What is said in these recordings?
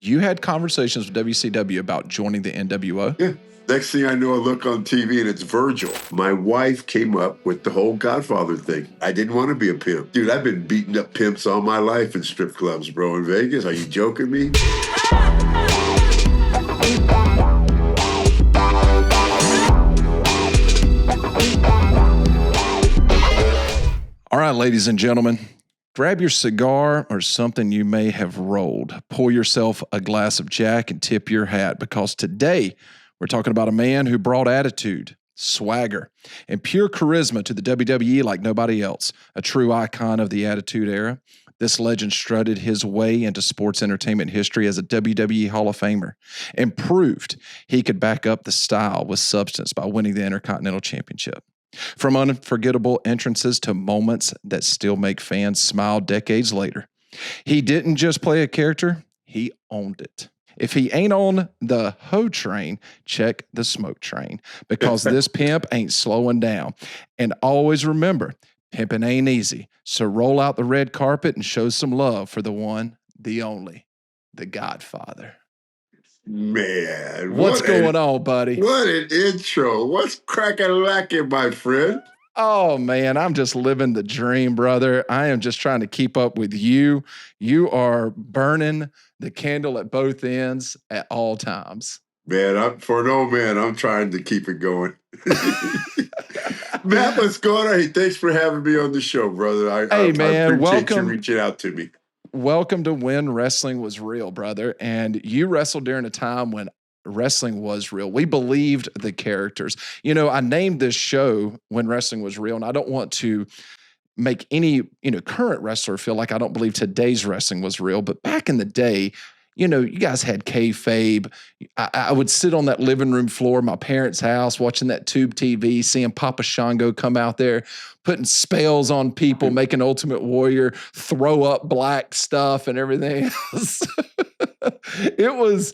You had conversations with WCW about joining the nWo? Yeah. Next thing I know, I look on TV and it's Virgil. My wife came up with the whole Godfather thing. I didn't want to be a pimp. Dude, I've been beating up pimps all my life in strip clubs, bro, in Vegas. Are you joking me? All right, ladies and gentlemen, grab your cigar or something you may have rolled. Pour yourself a glass of Jack and tip your hat, because today we're talking about a man who brought attitude, swagger, and pure charisma to the WWE like nobody else. A true icon of the Attitude Era. This legend strutted his way into sports entertainment history as a WWE Hall of Famer and proved he could back up the style with substance by winning the Intercontinental Championship. From unforgettable entrances to moments that still make fans smile decades later, he didn't just play a character, he owned it. If he ain't on the hoe train, check the smoke train, because this pimp ain't slowing down. And always remember, pimping ain't easy. So roll out the red carpet and show some love for the one, the only, the Godfather. Man, What's going on, buddy? What an intro. What's crack-a-lackin', my friend? Oh, man, I'm just living the dream, brother. I am just trying to keep up with you. You are burning the candle at both ends at all times. Man, I'm trying to keep it going. Matt, what's going on? Hey, thanks for having me on the show, brother. I appreciate welcome. You reaching out to me. Welcome to When Wrestling Was Real, brother. And you wrestled during a time when wrestling was real. We believed the characters. You know, I named this show When Wrestling Was Real, and I don't want to make any, current wrestler feel like I don't believe today's wrestling was real. But back in the day, you guys had kayfabe. I would sit on that living room floor of my parents' house watching that tube TV, seeing Papa Shango come out there, putting spells on people, making Ultimate Warrior throw up black stuff and everything else. It was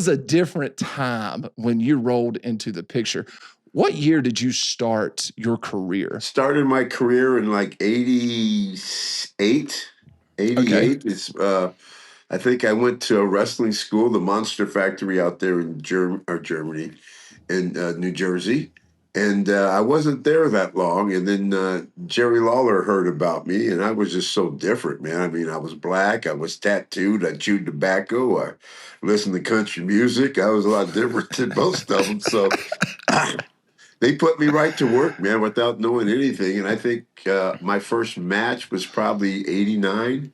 a different time when you rolled into the picture. What year did you start your career? Started my career in like 88. Okay. It's I think I went to a wrestling school, the Monster Factory out there in Germany, in New Jersey. And I wasn't there that long. And then Jerry Lawler heard about me, and I was just so different, man. I mean, I was black, I was tattooed, I chewed tobacco, I listened to country music. I was a lot different than most of them. So they put me right to work, man, without knowing anything. And I think my first match was probably 89.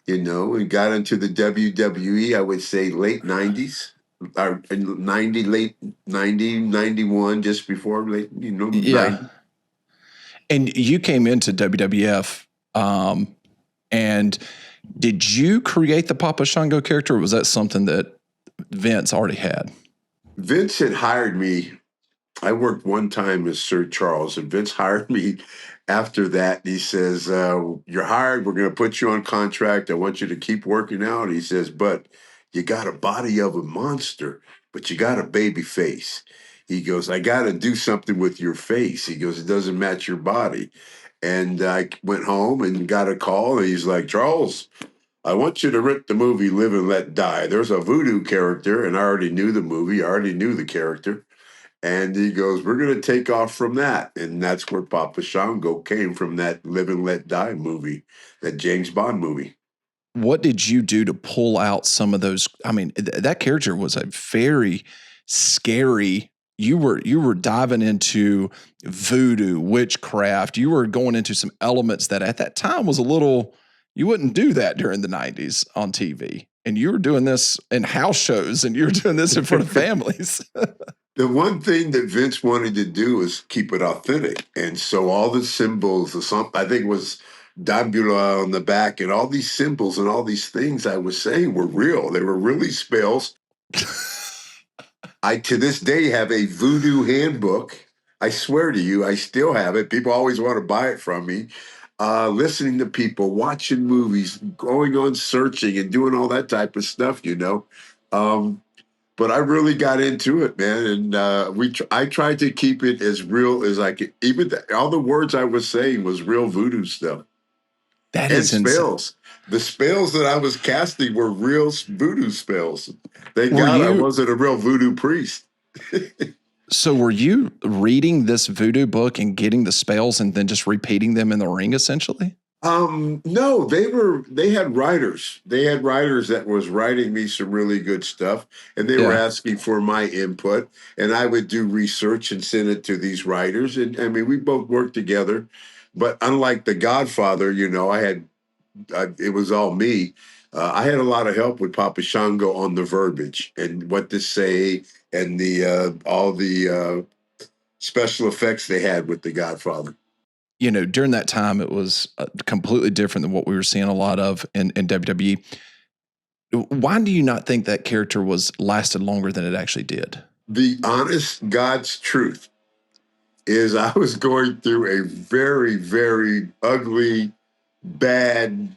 And got into the WWE, I would say late 90s, or 90, late 90, 91, just before late, Yeah. 90. And you came into WWF, and did you create the Papa Shango character, or was that something that Vince already had? Vince had hired me. I worked one time as Sir Charles, and Vince hired me. After that, he says, you're hired. We're going to put you on contract. I want you to keep working out. He says, but you got a body of a monster, but you got a baby face. He goes, I got to do something with your face. He goes, it doesn't match your body. And I went home and got a call. And he's like, Charles, I want you to rent the movie Live and Let Die. There's a voodoo character, and I already knew the movie. I already knew the character. And he goes, we're going to take off from that. And that's where Papa Shango came from, that Live and Let Die movie, that James Bond movie. What did you do to pull out some of those? I mean, that character was a very scary. You were diving into voodoo, witchcraft. You were going into some elements that at that time was a little, you wouldn't do that during the 90s on TV. And you were doing this in house shows, and you were doing this in front of families. The one thing that Vince wanted to do is keep it authentic. And so all the symbols, I think it was Dabula on the back, and all these symbols and all these things I was saying were real. They were really spells. I, to this day, have a voodoo handbook. I swear to you, I still have it. People always want to buy it from me. Listening to people, watching movies, going on searching and doing all that type of stuff, But I really got into it, man, and I tried to keep it as real as I could. Even all the words I was saying was real voodoo stuff. That and is insane. spells. The spells that I was casting were real voodoo spells. Thank Were God I you wasn't a real voodoo priest. so were you reading this voodoo book and getting the spells and then just repeating them in the ring essentially? No, they had writers. They had writers that was writing me some really good stuff, and they were Yeah. asking for my input, and I would do research and send it to these writers. And I mean, we both worked together, but unlike The Godfather, it was all me. I had a lot of help with Papa Shango on the verbiage and what to say and the all the special effects they had with The Godfather. During that time, it was completely different than what we were seeing a lot of in WWE. Why do you not think that character was lasted longer than it actually did? The honest God's truth is I was going through a very, very ugly, bad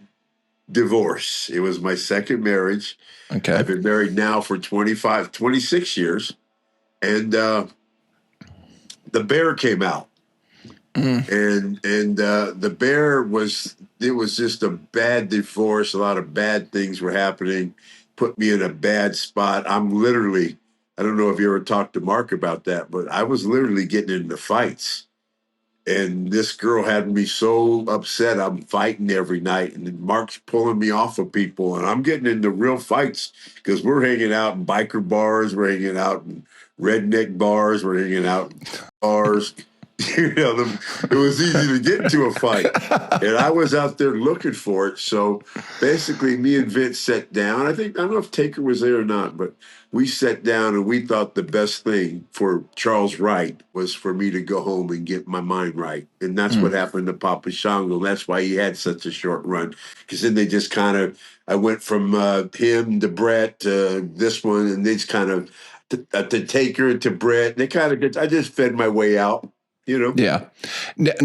divorce. It was my second marriage. Okay. I've been married now for 26 years. And the bear came out. And the bear it was just a bad divorce. A lot of bad things were happening, put me in a bad spot. I don't know if you ever talked to Mark about that, but I was literally getting into fights. And this girl had me so upset. I'm fighting every night, and Mark's pulling me off of people, and I'm getting into real fights because we're hanging out in biker bars, we're hanging out in redneck bars, we're hanging out in bars. It was easy to get into a fight, and I was out there looking for it. So basically, me and Vince sat down. I don't know if Taker was there or not, but we sat down and we thought the best thing for Charles Wright was for me to go home and get my mind right. And that's what happened to Papa Shango. That's why he had such a short run. Because then they just I went from him to Brett to this one, and they just to Taker to Brett. I just fed my way out. Yeah.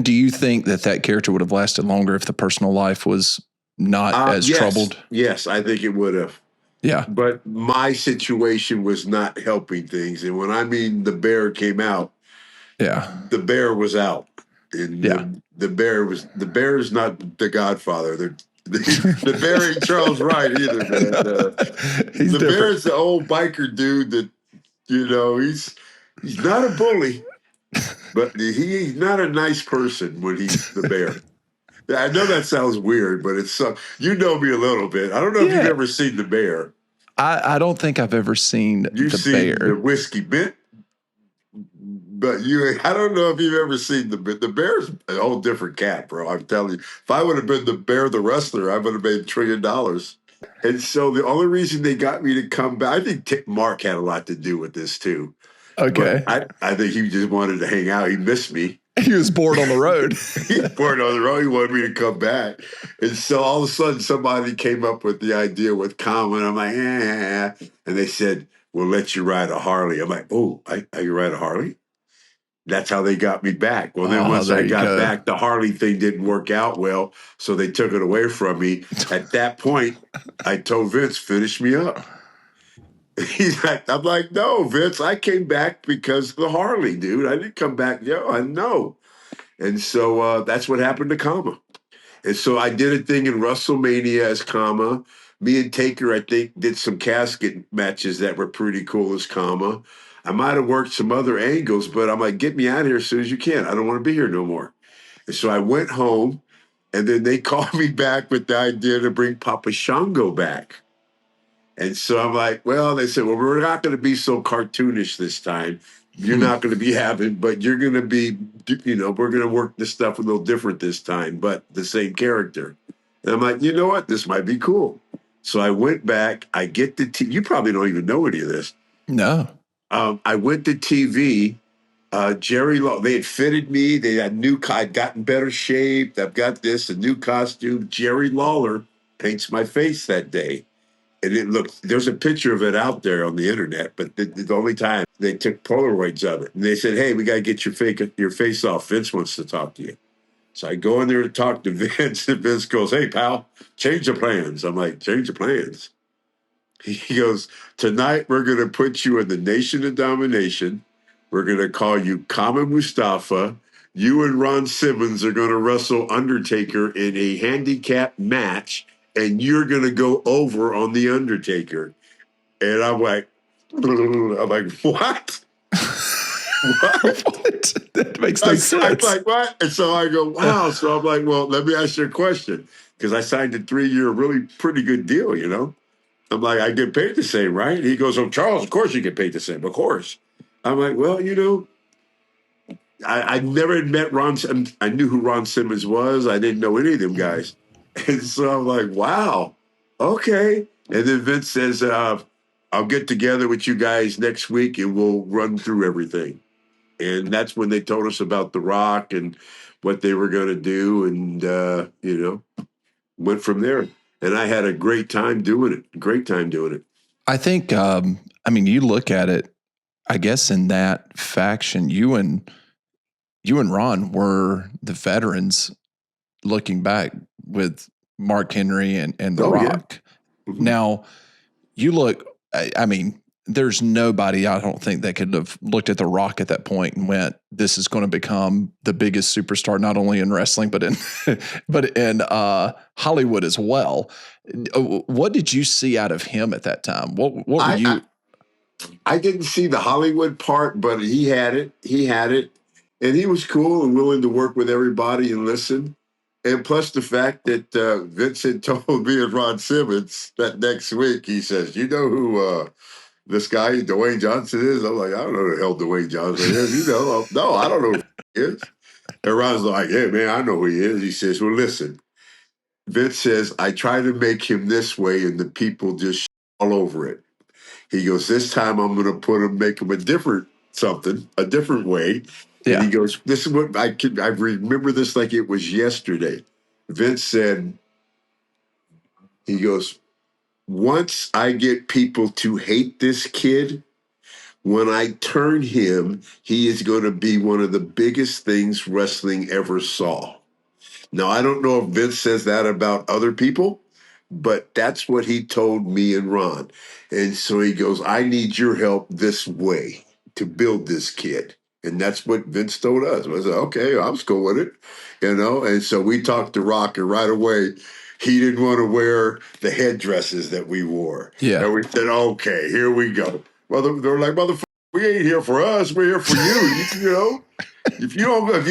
Do you think that character would have lasted longer if the personal life was not as troubled? Yes, I think it would have. Yeah. But my situation was not helping things. And when I mean the bear came out, the bear was out. And the bear is not the Godfather. The bear ain't Charles Wright either, man. The bear is the old biker dude that, he's not a bully. But he's not a nice person when he's the bear. I know that sounds weird, but it's you know me a little bit. I don't know if you've ever seen the bear. I don't think I've ever seen You've the seen bear. the whiskey bit, but I don't know if you've ever seen the bear. The bear's a whole different cat, bro. I'm telling you. If I would have been the bear, the wrestler, I would have made $1 trillion. And so the only reason they got me to come back, I think Mark had a lot to do with this too. Okay. But I think he just wanted to hang out. He missed me. He was bored on the road. He was bored on the road. He wanted me to come back. And so all of a sudden somebody came up with the idea with Common. I'm like, And they said, we'll let you ride a Harley. I'm like, oh, I can ride a Harley? That's how they got me back. Well, then once I got back, the Harley thing didn't work out well. So they took it away from me. At that point, I told Vince, finish me up. I'm like, no, Vince, I came back because of the Harley, dude. I didn't come back. I know. And so that's what happened to Kama. And so I did a thing in WrestleMania as Kama. Me and Taker, I think, did some casket matches that were pretty cool as Kama. I might have worked some other angles, but I'm like, get me out of here as soon as you can. I don't want to be here no more. And so I went home, and then they called me back with the idea to bring Papa Shango back. And so I'm like, well, they said, well, we're not going to be so cartoonish this time. You're not going to be having, but you're going to be, we're going to work this stuff a little different this time, but the same character. And I'm like, you know what? This might be cool. So I went back. I get the you probably don't even know any of this. No. I went to TV. Jerry Law, they had fitted me. They had I'd gotten better shape. I've got a new costume. Jerry Lawler paints my face that day. And there's a picture of it out there on the internet, but the only time they took Polaroids of it. And they said, hey, we got to get your face off. Vince wants to talk to you. So I go in there to talk to Vince, and Vince goes, hey, pal, change the plans. I'm like, change the plans? He goes, tonight we're going to put you in the Nation of Domination. We're going to call you Kama Mustafa. You and Ron Simmons are going to wrestle Undertaker in a handicap match, and you're going to go over on the Undertaker. And I'm like, what? What? That makes no sense. I'm like, what? And so I go, wow. So I'm like, well, let me ask you a question. Because I signed a 3-year, really pretty good deal, you know? I'm like, I get paid the same, right? He goes, oh, Charles, of course you get paid the same. Of course. I'm like, well, you know, I never had met Ron. I knew who Ron Simmons was. I didn't know any of them guys. And so I'm like, wow, okay. And then Vince says, I'll get together with you guys next week and we'll run through everything. And that's when they told us about The Rock and what they were going to do. And, you know, went from there. And I had a great time doing it. Great time doing it. I think, I mean, you look at it, I guess in that faction, you and Ron were the veterans looking back with Mark Henry and The Rock. Yeah. Mm-hmm. Now, you look, I mean, there's nobody, I don't think, that could have looked at The Rock at that point and went, this is going to become the biggest superstar, not only in wrestling, but in Hollywood as well. What did you see out of him at that time? What were you? I didn't see the Hollywood part, but he had it. He had it. And he was cool and willing to work with everybody and listen. And plus the fact that Vince had told me and Ron Simmons that next week, he says, you know who this guy, Dwayne Johnson, is? I'm like, I don't know who the hell Dwayne Johnson is. You know, no, I don't know who he is. And Ron's like, yeah, man, I know who he is. He says, well, listen, Vince says, I try to make him this way and the people just all over it. He goes, this time I'm going to make him a different way. Yeah. And he goes, this is what I remember this like it was yesterday. Vince said, he goes, once I get people to hate this kid, when I turn him, he is going to be one of the biggest things wrestling ever saw. Now, I don't know if Vince says that about other people, but that's what he told me and Ron. And so he goes, I need your help this way to build this kid. And that's what Vince told us. I said, okay, I'm cool with it. You know, and so we talked to Rock, and right away, he didn't want to wear the headdresses that we wore. Yeah. And we said, okay, here we go. Well, they're like, motherfucker, we ain't here for us. We're here for you. You know, if you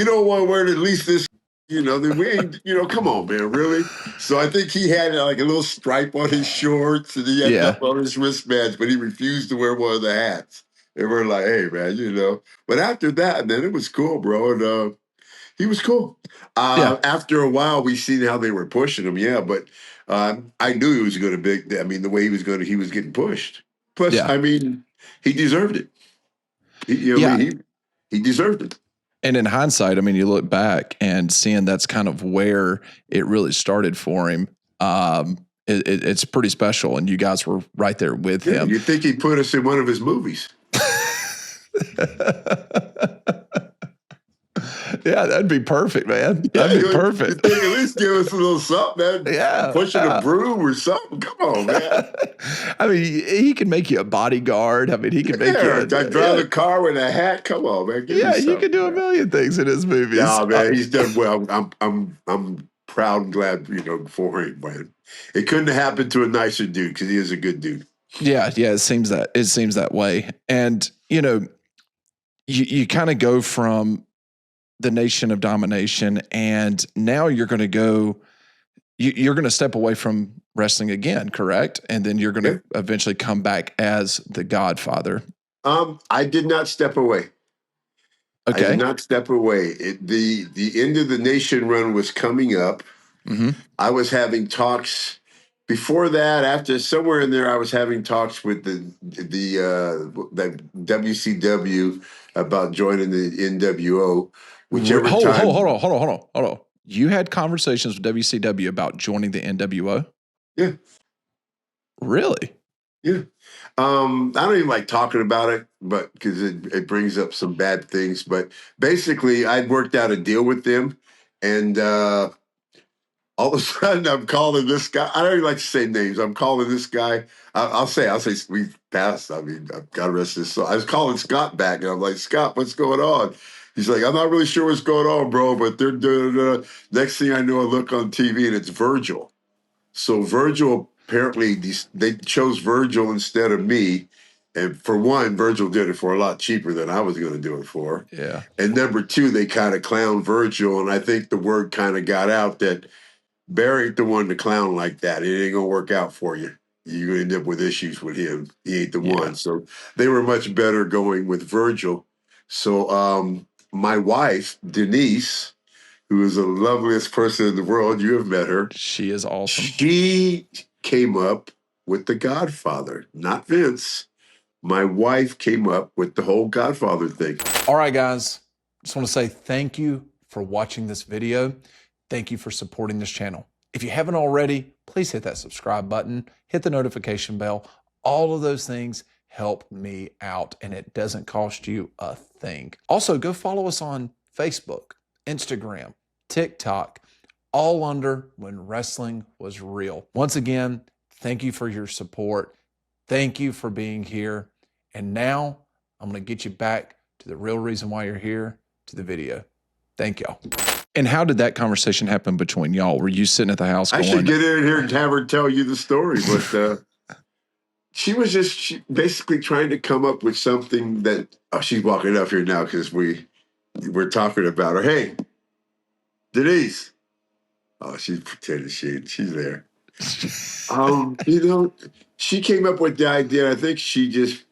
don't want to wear at least this, you know, then we ain't, you know, come on, man, really? So I think he had like a little stripe on his shorts and he had nothing on his wristbands, but he refused to wear one of the hats. And we're like, hey, man, you know. But after that, then it was cool, bro. And he was cool. After a while, we seen how they were pushing him, but I knew he was going to be, I mean, the way he was getting pushed. Plus, I mean, he deserved it. He deserved it. And in hindsight, I mean, you look back and seeing that's kind of where it really started for him. It's pretty special, and you guys were right there with him. You think he put us in one of his movies? Yeah, that'd be perfect, man. That'd be perfect. You think at least give us a little something, man. Yeah, pushing a broom or something. Come on, man. I mean, he can make you a bodyguard. I mean, he can make you. Drive a car with a hat. Come on, man. You can do a million things in his movies. Yeah, man, he's done well. I'm proud and glad, you know, for him, man. It couldn't have happened to a nicer dude because he is a good dude. Yeah, it seems that way. And you know, you kind of go from the Nation of Domination, and now you're going to go. You're going to step away from wrestling again, correct? And then you're going to eventually come back as the Godfather. I did not step away. Okay. I did not step away. The end of the Nation run was coming up. Mm-hmm. I was having talks before that. After somewhere in there, I was having talks with the WCW about joining the nWo. Whichever time. Hold on. You had conversations with WCW about joining the nWo? Yeah. Really? Yeah. I don't even like talking about it, but because it brings up some bad things. But basically, I'd worked out a deal with them, and all of a sudden, I'm calling this guy. I don't even like to say names. I'm calling this guy. I'll say we passed. I mean, I've got to rest this. So I was calling Scott back, and I'm like, Scott, what's going on? He's like, I'm not really sure what's going on, bro, but they're doing. Next thing I know, I look on TV and it's Virgil. So Virgil, apparently, they chose Virgil instead of me. And for one, Virgil did it for a lot cheaper than I was going to do it for. Yeah. And number two, they kind of clowned Virgil. And I think the word kind of got out that Barry ain't the one to clown like that. It ain't going to work out for you. You're going to end up with issues with him. He ain't the one. So they were much better going with Virgil. So my wife, Denise, who is the loveliest person in the world, you have met her. She is awesome. She came up with the Godfather, not Vince. My wife came up with the whole Godfather thing. All right, guys. Just want to say thank you for watching this video. Thank you for supporting this channel. If you haven't already, please hit that subscribe button, hit the notification bell. All of those things help me out, and it doesn't cost you a thing. Also, go follow us on Facebook, Instagram, TikTok, all under When Wrestling Was Real. Once again, thank you for your support. Thank you for being here. And now I'm going to get you back to the real reason why you're here, to the video. Thank y'all. And how did that conversation happen between y'all? Were you sitting at the house going... I should get in here and have her tell you the story, but she was just basically trying to come up with something that... Oh, she's walking up here now because we're talking about her. Hey, Denise. Oh, she's pretending she's there. She came up with the idea. I think she just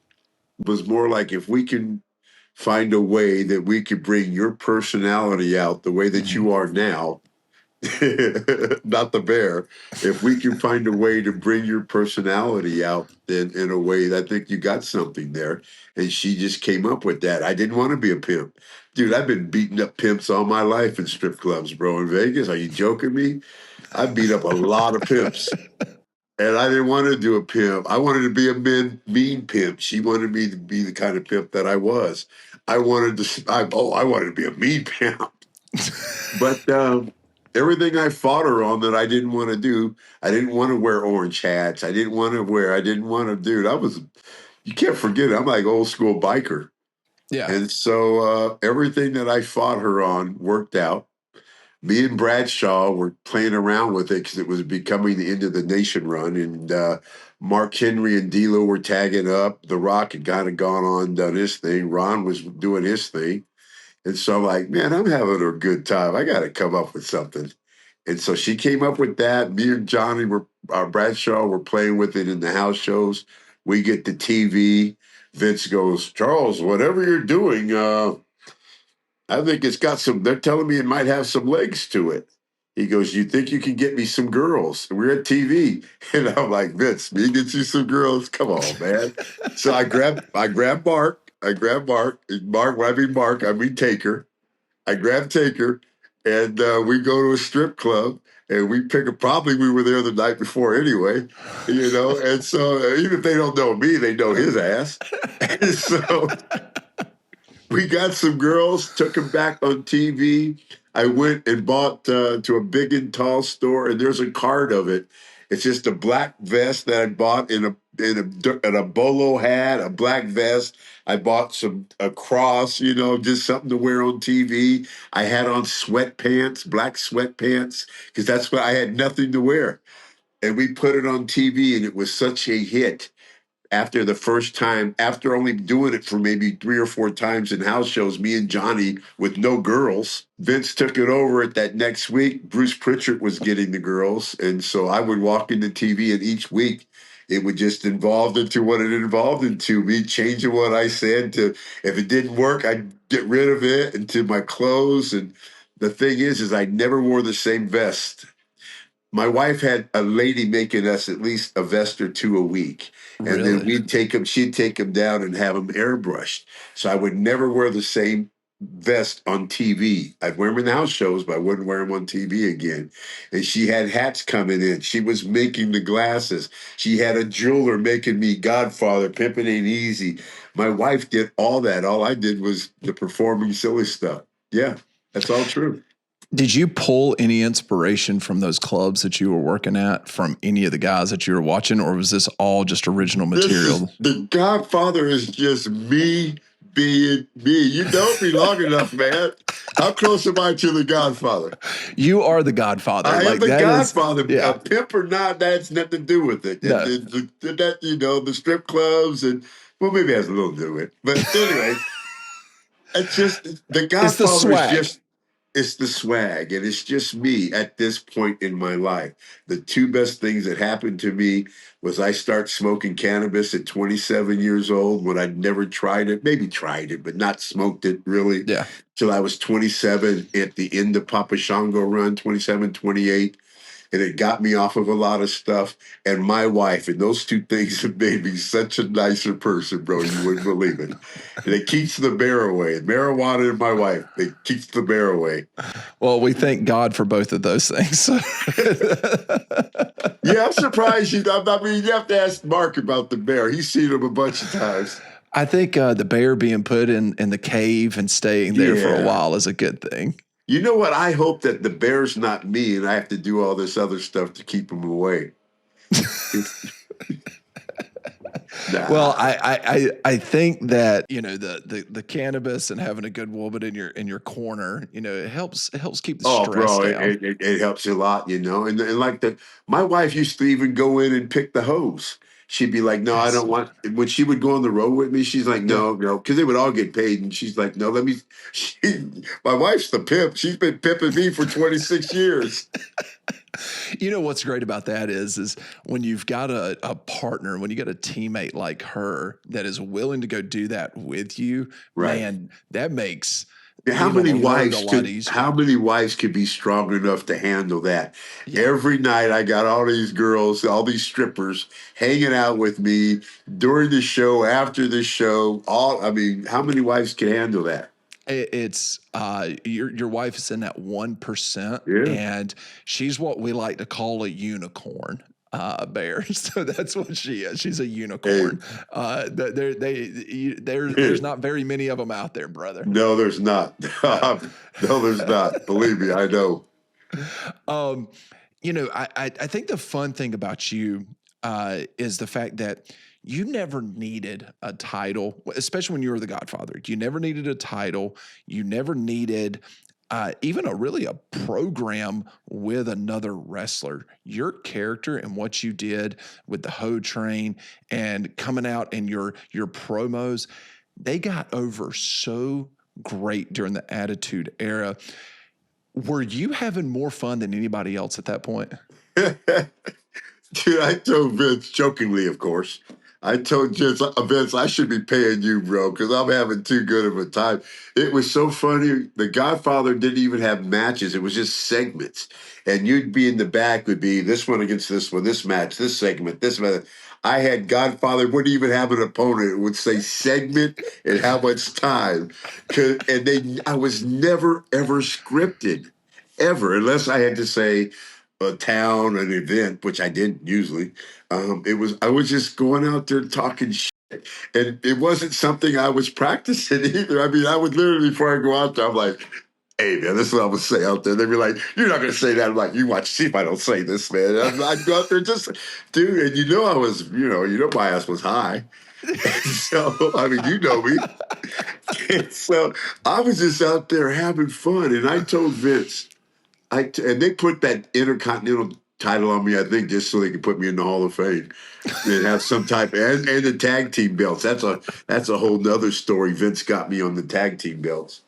was more like, if we can find a way that we could bring your personality out the way that you are now, not the bear, if we can find a way to bring your personality out, then in a way, I think you got something there. And she just came up with that. I didn't want to be a pimp. Dude, I've been beating up pimps all my life in strip clubs, bro, in Vegas. Are you joking me? I beat up a lot of pimps. And I didn't want to do a pimp. I wanted to be a mean pimp. She wanted me to be the kind of pimp that I was. I wanted to be a mean pimp. But everything I fought her on that I didn't want to do, I didn't want to wear orange hats. I didn't want to, dude, you can't forget, I'm like old school biker. Yeah. And so everything that I fought her on worked out. Me and Bradshaw were playing around with it because it was becoming the end of the nation run. And Mark Henry and D'Lo were tagging up. The Rock had kind of gone on, done his thing. Ron was doing his thing. And so I'm like, man, I'm having a good time. I got to come up with something. And so she came up with that. Me and Bradshaw were playing with it in the house shows. We get the TV. Vince goes, Charles, whatever you're doing, I think it's got they're telling me it might have some legs to it. He goes, you think you can get me some girls? And we're at TV. And I'm like, Vince, me get you some girls? Come on, man. So I grab Mark. Mark, I mean Taker. I grab Taker, and we go to a strip club, and we probably we were there the night before anyway, and so even if they don't know me, they know his ass. And so we got some girls, took them back on TV. I went and bought to a big and tall store, and there's a card of it. It's just a black vest that I bought in a bolo hat, a black vest. I bought a cross, just something to wear on TV. I had on sweatpants, black sweatpants, because that's what I had nothing to wear. And we put it on TV, and it was such a hit. After the first time, after only doing it for maybe 3 or 4 times in house shows, me and Johnny with no girls, Vince took it over at that next week. Bruce Pritchard was getting the girls. And so I would walk into TV, and each week it would just evolve into what it evolved into, me changing what I said to, if it didn't work, I'd get rid of it, into my clothes. And the thing is I never wore the same vest. My wife had a lady making us at least a vest or 2 a week. And then she'd take them down and have them airbrushed. So I would never wear the same vest on TV. I'd wear them in the house shows, but I wouldn't wear them on TV again. And she had hats coming in. She was making the glasses. She had a jeweler making me Godfather, Pimpin' Ain't Easy. My wife did all that. All I did was the performing silly stuff. Yeah, that's all true. Did you pull any inspiration from those clubs that you were working at from any of the guys that you were watching, or was this all just original material? The Godfather is just me being me. You know me long enough, man. How close am I to the Godfather? You are the Godfather. I am the that Godfather. Yeah. A pimp or not, that has nothing to do with it. No. That, you know, the strip clubs and, well, maybe it has a little to do with it. But anyway, it's just, the It's the Godfather is swag. just, it's the swag, and it's just me at this point in my life. The two best things that happened to me was I start smoking cannabis at 27 years old when I'd never tried it, maybe tried it, but not smoked it really Yeah. till I was 27 at the end of Papa Shango run, 27, 28. And it got me off of a lot of stuff. And my wife, and those two things have made me such a nicer person, bro. You wouldn't believe it. And it keeps the bear away. Marijuana and my wife, it keeps the bear away. Well, we thank God for both of those things. Yeah, I'm surprised you. I mean, you have to ask Mark about the bear. He's seen him a bunch of times. I think the bear being put in the cave and staying there for a while is a good thing. You know what? I hope that the bear's not me and I have to do all this other stuff to keep him away. Nah. Well, I think that, you know, the cannabis and having a good woman in your corner, you know, it helps keep the stress down. It helps a lot, you know. And like my wife used to even go in and pick the hose. She'd be like, "No, I don't want." When she would go on the road with me, she's like, "No, because they would all get paid." And she's like, "No, let me." My wife's the pimp. She's been pimping me for 26 years. You know what's great about that is when you've got a partner, when you got a teammate like her that is willing to go do that with you, right. Man, that makes how many wives could be strong enough to handle that? Yeah. Every night I got all these girls, all these strippers hanging out with me during the show, after the show. I mean, how many wives can handle that? It's your wife is in that 1%, and she's what we like to call a unicorn, bear. So that's what she is. She's a unicorn. Hey. There's not very many of them out there, brother. No, there's not. No, there's not. Believe me, I know. You know, I think the fun thing about you is the fact that you never needed a title, especially when you were the Godfather. You never needed a title. You never needed even a program with another wrestler. Your character and what you did with the Ho Train and coming out in your promos, they got over so great during the Attitude Era. Were you having more fun than anybody else at that point? Dude, I told Vince, jokingly, of course, I told Vince, I should be paying you, bro, because I'm having too good of a time. It was so funny. The Godfather didn't even have matches. It was just segments. And you'd be in the back, would be this one against this one, this match, this segment, this match. I had Godfather, wouldn't even have an opponent. It would say segment and how much time. I was never, ever scripted, ever, unless I had to say a town, an event, which I didn't usually. I was just going out there talking shit. And it wasn't something I was practicing either. I mean, I would literally, before I go out there, I'm like, "Hey, man, this is what I'm going to say out there." They'd be like, "You're not going to say that." I'm like, "You watch, see if I don't say this, man." I'd go out there just, dude, and you know I was, you know my ass was high. So, I mean, you know me. And so I was just out there having fun. And I told Vince, and they put that Intercontinental title on me, I think, just so they could put me in the Hall of Fame and have some type and the tag team belts. That's a whole nother story. Vince got me on the tag team belts,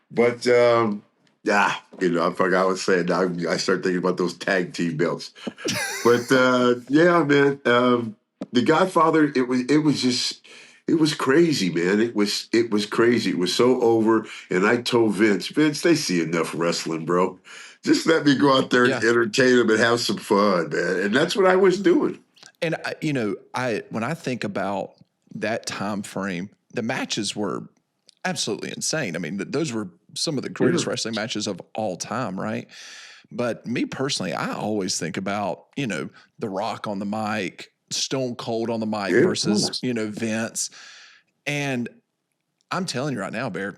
but you know, I forgot what I was saying. Now I start thinking about those tag team belts. But yeah, man, the Godfather. It was crazy, man. It was crazy. It was so over. And I told Vince, they see enough wrestling, bro. Just let me go out there and entertain them and have some fun, man. And that's what I was doing. And you know, when I think about that time frame, the matches were absolutely insane. I mean, those were some of the greatest wrestling matches of all time, right? But me personally, I always think about, you know, The Rock on the mic, Stone Cold on the mic versus, you know, Vince. And I'm telling you right now, Bear,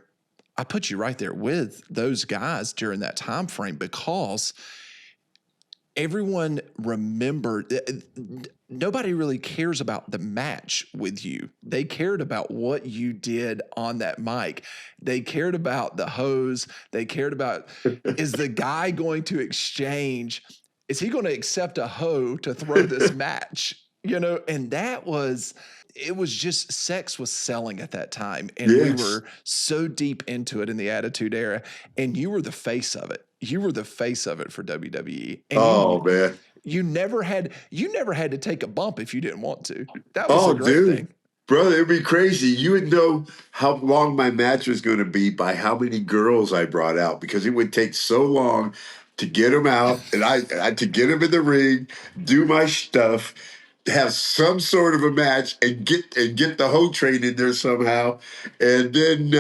I put you right there with those guys during that time frame because everyone remembered. nobody really cares about the match with you. They cared about what you did on that mic. They cared about the hose. They cared about, is the guy going to exchange? Is he going to accept a hoe to throw this match? You know, and it was just, sex was selling at that time. And we Yes. were so deep into it in the Attitude Era. And you were the face of it. You were the face of it for WWE. And Man. you never had to take a bump if you didn't want to. That was Oh, a great dude. thing. Brother, it'd be crazy. You would know how long my match was going to be by how many girls I brought out, because it would take so long to get them out, and I to get them in the ring, do my stuff, have some sort of a match, and get the whole train in there somehow, and then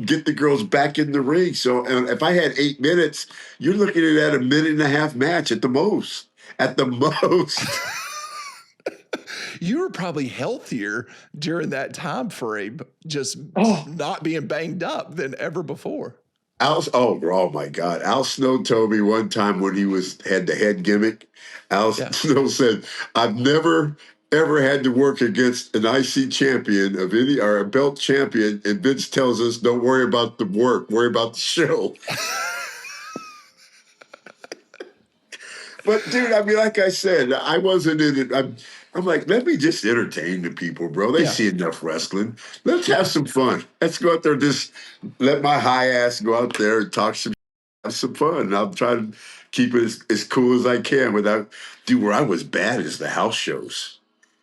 get the girls back in the ring. So if I had 8 minutes, you're looking at a minute and a half match at the most. At the most. You were probably healthier during that time frame, just not being banged up than ever before. Oh my God. Al Snow told me one time when he had the head gimmick, Snow said, I've never ever had to work against an IC champion or a belt champion, and Vince tells us, don't worry about the work, worry about the show. But dude, I mean, like I said, I wasn't in it. I'm like, let me just entertain the people, bro. They see enough wrestling. Let's have some fun. Let's go out there, just let my high ass go out there and have some fun. And I'll try to keep it as cool as I can without, dude, where I was bad is the house shows.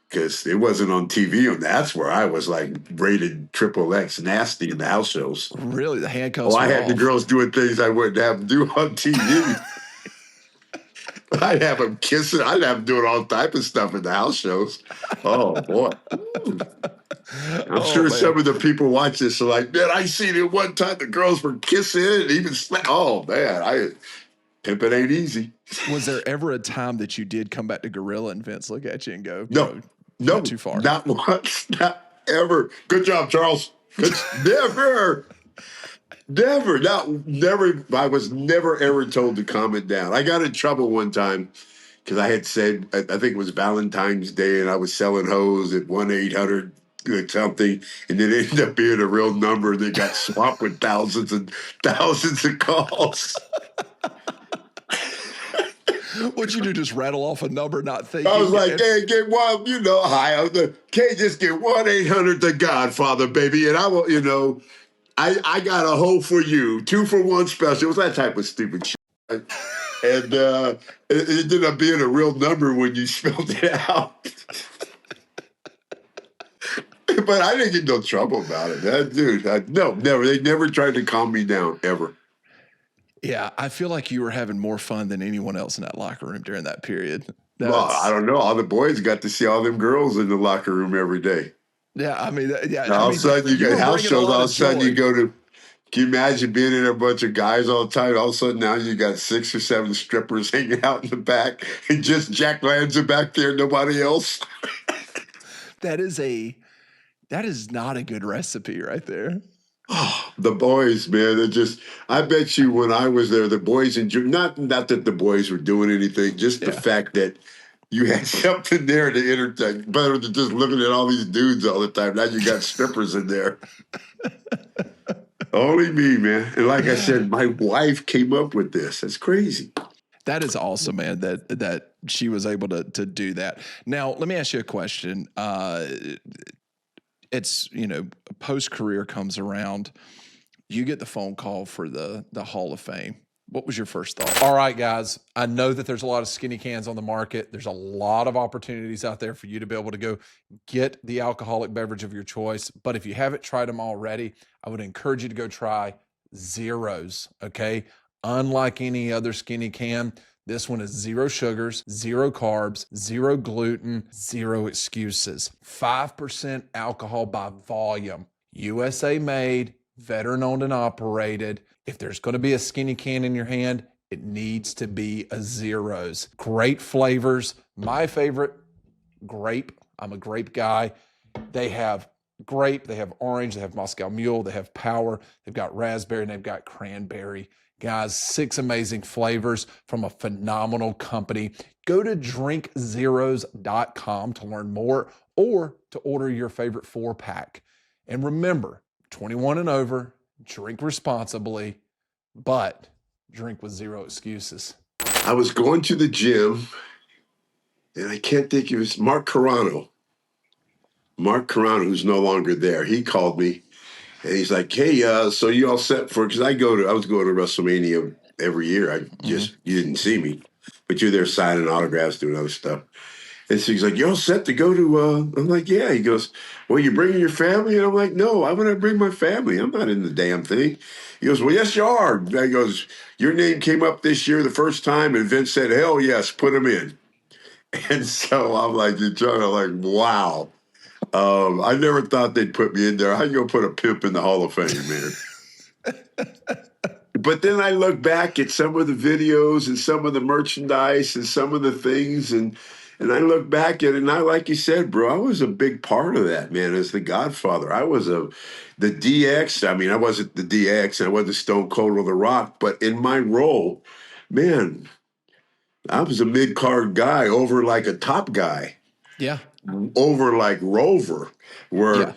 Because it wasn't on TV, and that's where I was like rated XXX nasty in the house shows. Really, the handcuffs. I had the girls doing things I wouldn't have them do on TV. I'd have them kissing. I'd have them doing all type of stuff in the house shows. Oh, boy. I'm sure some of the people watch this are like, man, I seen it one time. The girls were kissing and even oh, man, Pimp it ain't easy. Was there ever a time that you did come back to Gorilla and Vince look at you and go, no, not too far? Not once, not ever. Good job, Charles. Never. Never. I was never, ever told to calm it down. I got in trouble one time because I had said, I think it was Valentine's Day, and I was selling hose at 1-800 something, and it ended up being a real number that got swamped with thousands and thousands of calls. What'd you do? Just rattle off a number, not thinking? I was like, hey, get one, hi. Can't just get 1-800 the Godfather, baby, and I will, I got a hole for you, 2-for-1 special. It was that type of stupid shit. And it ended up being a real number when you spelled it out. But I didn't get no trouble about it. No, never. They never tried to calm me down, ever. Yeah, I feel like you were having more fun than anyone else in that locker room during that period. Well, I don't know. All the boys got to see all them girls in the locker room every day. Yeah, I mean, all of a sudden you get house shows. All of a sudden you go to. Can you imagine being in a bunch of guys all the time? All of a sudden now you got 6 or 7 strippers hanging out in the back, and just Jack Lanza back there, nobody else. That is not a good recipe right there. Oh, the boys, man. I bet you when I was there, the boys enjoyed, not that the boys were doing anything, just the fact that you had something there to entertain, better than just looking at all these dudes all the time. Now you got strippers in there. Only me, man. And like I said, my wife came up with this. That's crazy. That is awesome, man, that she was able to do that. Now, let me ask you a question. It's, post-career comes around. You get the phone call for the Hall of Fame. What was your first thought? All right, guys. I know that there's a lot of skinny cans on the market. There's a lot of opportunities out there for you to be able to go get the alcoholic beverage of your choice. But if you haven't tried them already, I would encourage you to go try Zeros, okay? Unlike any other skinny can, this one is 0 sugars, 0 carbs, 0 gluten, 0 excuses. 5% alcohol by volume. USA made, veteran owned and operated. If there's going to be a skinny can in your hand, it needs to be a Zeros. Great flavors. My favorite, grape. I'm a grape guy. They have grape, they have orange, they have Moscow Mule, they have Power, they've got raspberry, and they've got cranberry. Guys, 6 amazing flavors from a phenomenal company. Go to drinkzeros.com to learn more or to order your favorite 4-pack. And remember, 21 and over, drink responsibly, but drink with zero excuses. I was going to the gym, and I can't think it was Mark Carano. Mark Carano, who's no longer there, he called me, and he's like, "Hey, so you all set for?" Because I was going to WrestleMania every year. You didn't see me, but you're there signing autographs, doing other stuff. And so he's like, "You all set to go to?" I'm like, "Yeah." He goes, "Well, you bringing your family?" And I'm like, "No, why would I bring my family? I'm not in the damn thing." He goes, "Well, yes, you are." And he goes, "Your name came up this year the first time," and Vince said, "Hell yes, put him in." And so I'm like, wow. I never thought they'd put me in there. How you gonna put a pimp in the Hall of Fame, man? But then I look back at some of the videos and some of the merchandise and some of the things, and I look back at it, and like you said, bro, I was a big part of that, man, as the Godfather. I was the DX. I mean, I wasn't the DX, and I wasn't Stone Cold or The Rock, but in my role, man, I was a mid-card guy over like a top guy. Yeah. Over like Rover, where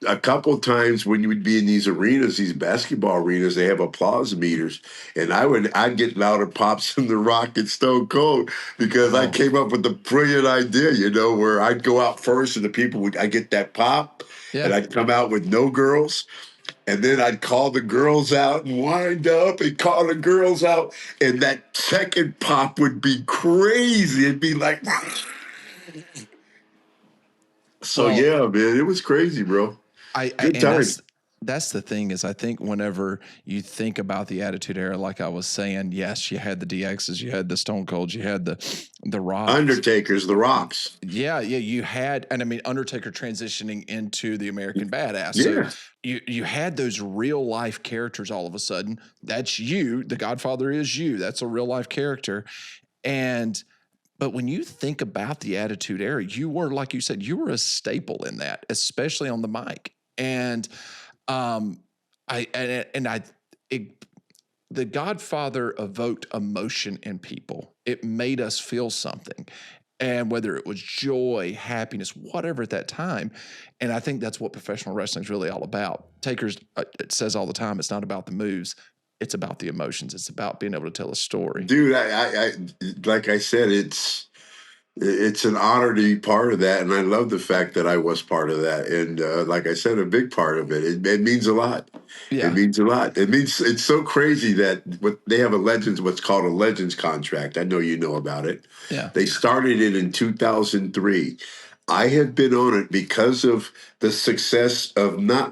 a couple of times when you would be in these arenas, these basketball arenas, they have applause meters, and I'd get louder pops than The Rock and Stone Cold because I came up with the brilliant idea, where I'd go out first and I get that pop, and I'd come out with no girls. And then I'd call the girls out and wind up and call the girls out. And that second pop would be crazy. It'd be like, yeah, man, it was crazy, bro. Good times. That's the thing is I think whenever you think about the Attitude Era, like I was saying, yes, you had the DXs, you had the Stone Colds, you had the Rocks. Undertakers, the Rocks. Yeah, you had, and I mean, Undertaker transitioning into the American Badass. Yeah. So you had those real life characters all of a sudden. That's you. The Godfather is you. That's a real life character. But when you think about the Attitude Era, you were, like you said, you were a staple in that, especially on the mic. And the Godfather evoked emotion in people. It made us feel something. And whether it was joy, happiness, whatever at that time. And I think that's what professional wrestling is really all about. Taker's it says all the time, it's not about the moves. It's about the emotions. It's about being able to tell a story. Dude, I like I said, it's an honor to be part of that, and I love the fact that I was part of that. And like I said, a big part of it. It means a lot. Yeah. It means a lot. It means it's so crazy that they have what's called a Legends contract. I know you know about it. Yeah. They started it in 2003. I have been on it because of the success of my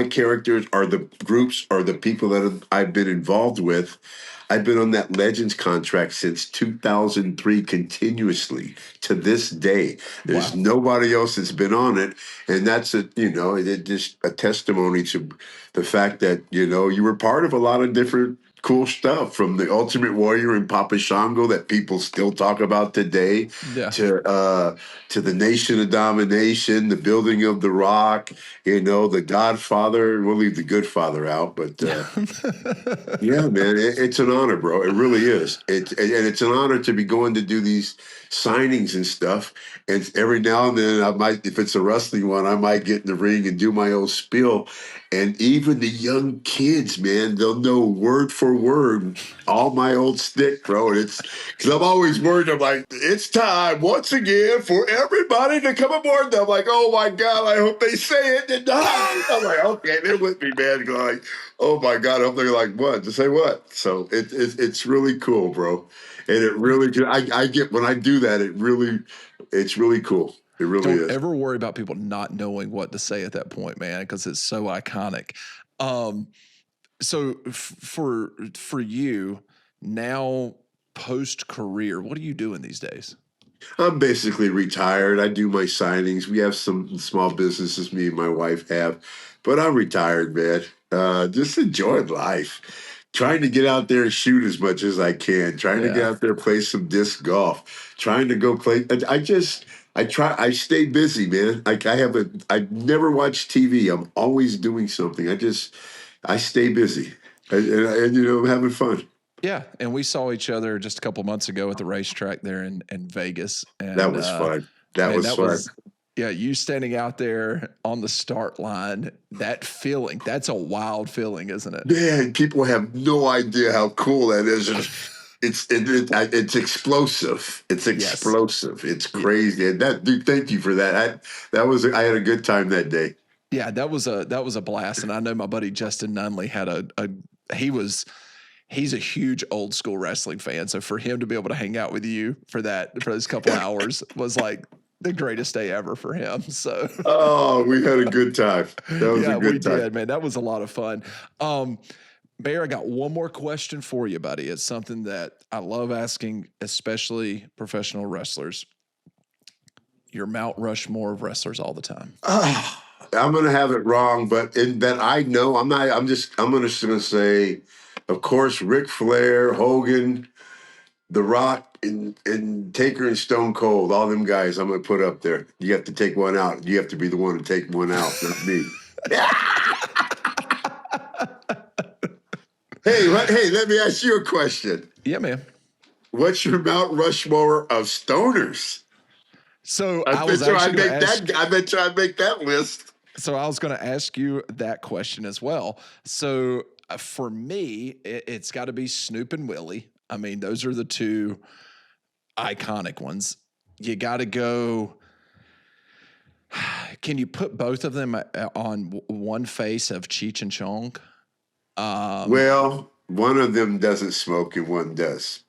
characters or the groups or the people that I've been involved with. I've been on that Legends contract since 2003 continuously to this day. There's nobody else that's been on it. And that's it's just a testimony to the fact that, you were part of a lot of different cool stuff, from the Ultimate Warrior and Papa Shango that people still talk about today, to the Nation of Domination, the building of the Rock, the Godfather. We'll leave the Good Father out, but yeah, man, it's an honor, bro. It really is. And it's an honor to be going to do these signings and stuff. And every now and then I might, if it's a wrestling one, I might get in the ring and do my old spiel. And even the young kids, man, they'll know word for word all my old stick, bro. And it's because I'm always worried. I'm like, it's time once again for everybody to come aboard. And I'm like, oh my God, I hope they say it. And I'm like, okay, they're with me, man. Like, oh my God, I hope they're like, what? To say what? So it's really cool, bro. And it really, I get when I do that, it's really cool. It really is. Don't ever worry about people not knowing what to say at that point, man, because it's so iconic. So for you now, post-career, what are you doing these days? I'm basically retired. I do my signings. We have some small businesses me and my wife have, but I'm retired, man. Just enjoying life. Trying to get out there and shoot as much as I can. Trying to get out there and play some disc golf. Trying to go play. I stay busy, man. I never watch TV. I'm always doing something. I stay busy. and you know, having fun. Yeah, and we saw each other just a couple months ago at the racetrack there in Vegas, and That was fun. That man, was that fun. was yeah. You standing out there on the start line, that feeling—that's a wild feeling, isn't it? Man, people have no idea how cool that is. It's explosive. It's explosive. It's crazy. And that, dude, thank you for that. I had a good time that day. Yeah, that was a blast, and I know my buddy Justin Nunley had he's a huge old school wrestling fan. So for him to be able to hang out with you for those couple hours was like the greatest day ever for him. So we had a good time. That was a good time. We did, man. That was a lot of fun. Bear, I got one more question for you, buddy. It's something that I love asking, especially professional wrestlers. Your Mount Rushmore of wrestlers all the time. I'm gonna have it wrong, but in that I know I'm just gonna say, of course, Ric Flair, Hogan, The Rock, and Taker and Stone Cold, all them guys I'm gonna put up there. You have to take one out. You have to be the one to take one out, not me. Hey, let me ask you a question. Yeah, man. What's your Mount Rushmore of stoners? So I bet you I'd make that list. So I was going to ask you that question as well. So for me, it's got to be Snoop and Willie. I mean, those are the two iconic ones. You got to go. Can you put both of them on one face of Cheech and Chong? Well, one of them doesn't smoke and one does.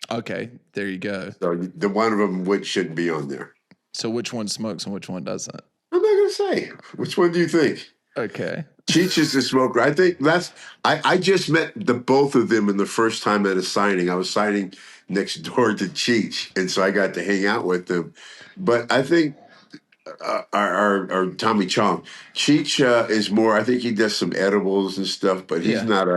Okay, there you go. So the one of them shouldn't be on there. So which one smokes and which one doesn't? I'm not going to say. Which one do you think? Okay. Cheech is the smoker. I think I just met the both of them in the first time at a signing. I was signing next door to Cheech, and so I got to hang out with them. But I think our Tommy Chong, Cheech is more. I think he does some edibles and stuff, but he's not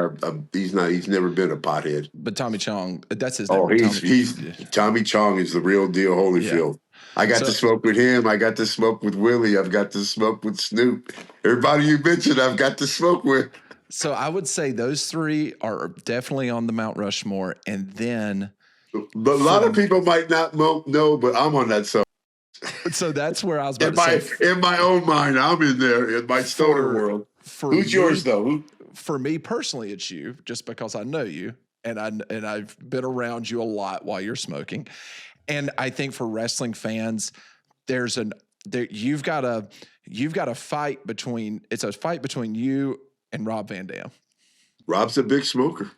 he's never been a pothead. But Tommy Chong, that's his name. Oh, Tommy Chong is the real deal, Holyfield. Yeah. I got to smoke with him. I got to smoke with Willie. I've got to smoke with Snoop. Everybody you mentioned, I've got to smoke with. So I would say those three are definitely on the Mount Rushmore. And then... But a lot of people might not know, but I'm on that song. So that's where I was about to say. In my own mind, I'm in there, in my stoner world. Who's yours, though? For me personally, it's you, just because I know you. And I've been around you a lot while you're smoking. And I think for wrestling fans, you've got a fight between you and Rob Van Dam. Rob's a big smoker.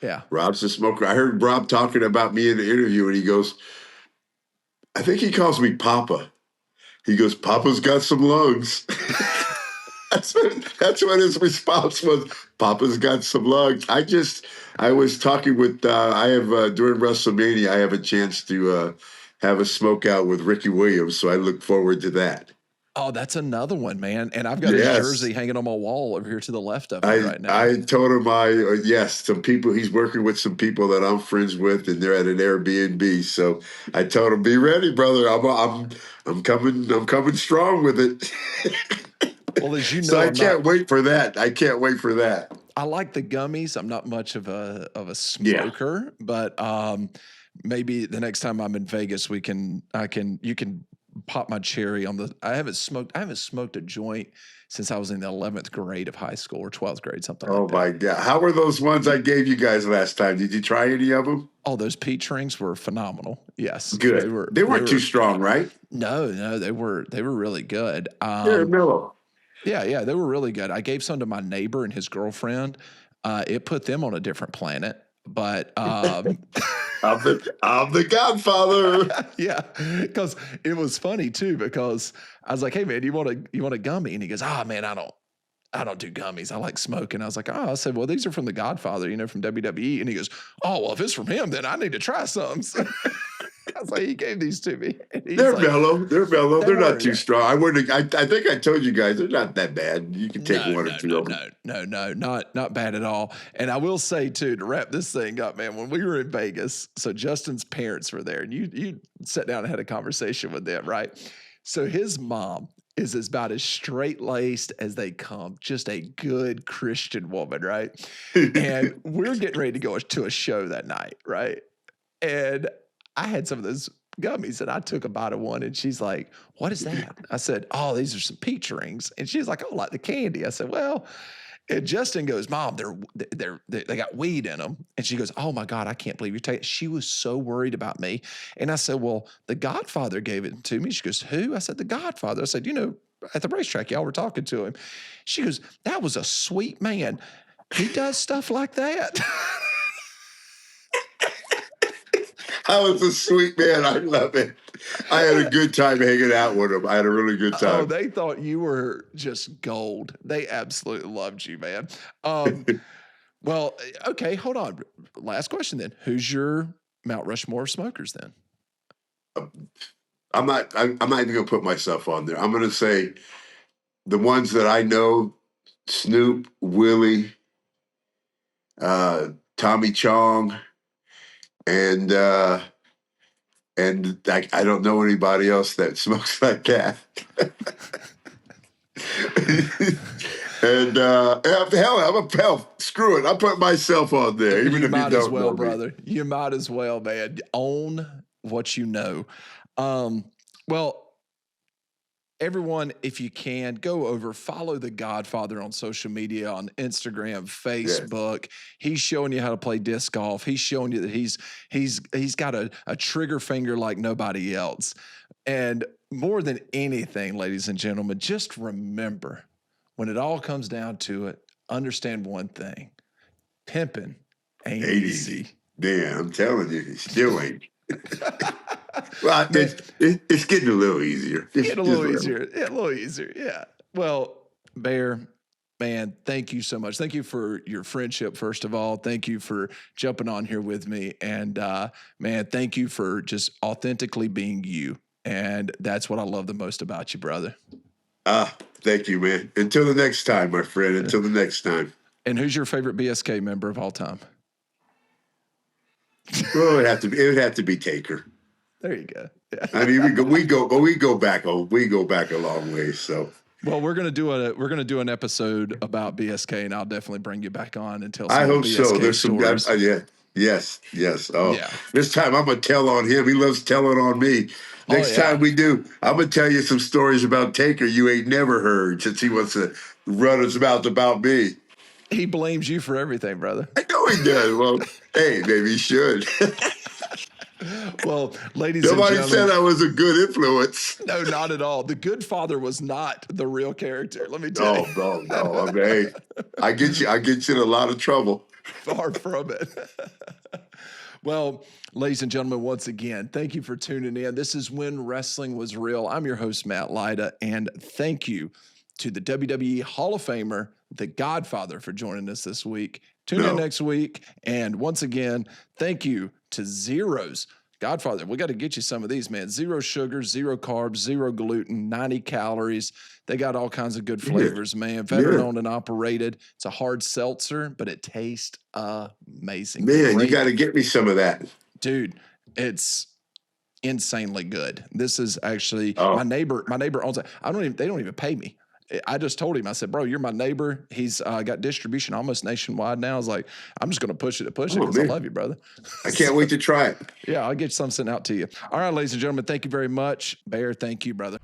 Yeah. Rob's a smoker. I heard Rob talking about me in the interview, and he goes, I think he calls me Papa. He goes, Papa's got some lungs. That's what his response was. Papa's got some lungs. I was talking with, during WrestleMania, I have a chance to have a smoke out with Ricky Williams, so I look forward to that. Oh, that's another one, man. And I've got his jersey hanging on my wall over here to the left of me right now. I told him some people, he's working with some people that I'm friends with, and they're at an Airbnb. So I told him, be ready, brother. I'm coming strong with it. Well, as you know, so I can't wait for that. I like the gummies. I'm not much of a smoker, but maybe the next time I'm in Vegas, you can pop my cherry on the. I haven't smoked a joint since I was in the 11th grade of high school or 12th grade, something like that. Oh my God. How were those ones I gave you guys last time? Did you try any of them? Oh, those peach rings were phenomenal. Yes. Good. They weren't too strong, right? No, they were really good. They're mellow. Yeah, they were really good. I gave some to my neighbor and his girlfriend. It put them on a different planet, but I'm the Godfather. Yeah, because it was funny too. Because I was like, "Hey man, you want a gummy?" And he goes, Man, I don't do gummies. I like smoking." I was like, I said, "Well, these are from the Godfather, from WWE." And he goes, "Oh, well, if it's from him, then I need to try some." So I was like, he gave these to me. They're mellow. They're not too strong. I think I told you guys they're not that bad. You can take one or two of them. No, not bad at all. And I will say too, to wrap this thing up, man, when we were in Vegas, so Justin's parents were there, and you sat down and had a conversation with them, right? So his mom is about as straight-laced as they come. Just a good Christian woman, right? And we're getting ready to go to a show that night, right? And I had some of those gummies and I took a bite of one and she's like, what is that? I said, oh, these are some peach rings. And she's like, oh, like the candy. I said, well, and Justin goes, Mom, they got weed in them. And she goes, oh my God, I can't believe you're taking it. She was so worried about me. And I said, well, the Godfather gave it to me. She goes, who? I said, the Godfather. I said, at the racetrack, y'all were talking to him. She goes, that was a sweet man. He does stuff like that. I was a sweet man. I love it. I had a good time hanging out with him. I had a really good time. Oh, they thought you were just gold. They absolutely loved you, man. Well, okay, hold on. Last question then. Who's your Mount Rushmore of smokers then? I'm not even going to put myself on there. I'm going to say the ones that I know: Snoop, Willie, Tommy Chong, and I don't know anybody else that smokes like that. And hell, screw it. I put myself on there, even you if might you don't as well, know me. brother. You might as well, man. Own what you know. Well, everyone, if you can, go over, follow the Godfather on social media, on Instagram, Facebook. Yes. He's showing you how to play disc golf. He's showing you that he's got a trigger finger like nobody else. And more than anything, ladies and gentlemen, just remember, when it all comes down to it, understand one thing: pimping ain't easy. Man, I'm telling you, it still ain't. Well, it's getting a little easier. A little easier. Yeah. Well, Bear, man, thank you so much. Thank you for your friendship, first of all. Thank you for jumping on here with me. And, man, thank you for just authentically being you. And that's what I love the most about you, brother. Thank you, man. Until the next time, my friend. Until the next time. And who's your favorite BSK member of all time? Well, it would have to be Taker. There you go. Yeah. I mean, we go back a long way. So, well, we're gonna do an episode about BSK, and I'll definitely bring you back on and tell. I hope BSK so. There's stories. some, yes. Oh, yeah. This time I'm gonna tell on him. He loves telling on me. Next time we do, I'm gonna tell you some stories about Taker you ain't never heard, since he wants to run his mouth about me. He blames you for everything, brother. I know he does. Well, hey, maybe he should. Well, ladies and gentlemen. Nobody said I was a good influence. No, not at all. The good father was not the real character. Let me tell you. No. I mean, hey, I get you in a lot of trouble. Far from it. Well, ladies and gentlemen, once again, thank you for tuning in. This is When Wrestling Was Real. I'm your host, Matt Lyda, and thank you to the WWE Hall of Famer, the Godfather, for joining us this week. Tune in next week. And once again, thank you to Zeros. Godfather, we got to get you some of these, man. 0 sugar, 0 carbs, 0 gluten, 90 calories. They got all kinds of good flavors, man. Veteran-owned and operated. It's a hard seltzer, but it tastes amazing. Man, you got to get me some of that. Dude, it's insanely good. This is actually my neighbor owns it. They don't even pay me. I just told him, I said, bro, you're my neighbor. He's got distribution almost nationwide now. I was like, I'm just going to push it because I love you, brother. I can't wait to try it. Yeah, I'll get some sent out to you. All right, ladies and gentlemen, thank you very much. Bear, thank you, brother.